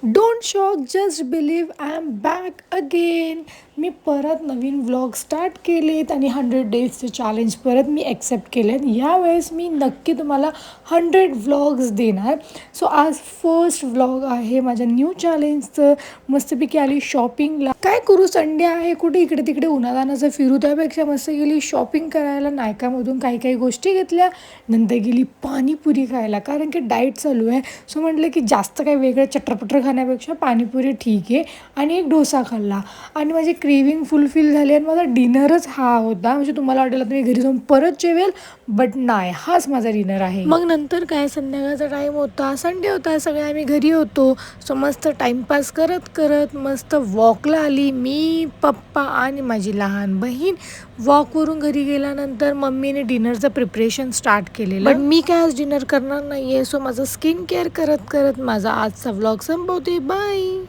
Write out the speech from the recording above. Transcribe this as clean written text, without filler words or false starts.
Don't shock just believe I am back again. मी परत नवीन व्लॉग स्टार्ट केलेत आणि 100 डेजचे चॅलेंज परत मी ॲक्सेप्ट केलेत. यावेळेस मी नक्की तुम्हाला 100 व्लॉग्स देणार. सो आज फर्स्ट व्लॉग आहे माझ्या न्यू चॅलेंजचं. मस्तपैकी आली शॉपिंगला. काय करू, संडे आहे, कुठे इकडे तिकडे उन्हातानाचं फिरू, त्यापेक्षा मस्त गेली शॉपिंग करायला. नायकामधून काही काही गोष्टी घेतल्या. नंतर गेली पाणीपुरी खायला, कारण की डाएट चालू आहे. सो म्हटलं की जास्त काही वेगळं चटरपटर खाण्यापेक्षा पाणीपुरी ठीक आहे. आणि एक डोसा खाल्ला आणि माझी क्रेविंग फुलफिल झाली आणि माझा डिनरच हा होता. म्हणजे तुम्हाला वाटेल तुम्ही घरी जाऊन परत जेवेल, बट नाही, हाच माझा डिनर आहे. मग नंतर काय, संध्याकाळचा टाईम होता, संडे होता, सगळे आम्ही घरी होतो. सो मस्त टाईमपास करत करत मस्त वॉकला आली. मी, पप्पा आणि माझी लहान बहीण. वॉकवरून घरी गेल्यानंतर मम्मीने डिनरचं प्रिपरेशन स्टार्ट केलेलं, बट मी काय आज डिनर करणार नाही आहे. सो माझं स्किन केअर करत करत माझा आजचा व्लॉग संपवते. बाय.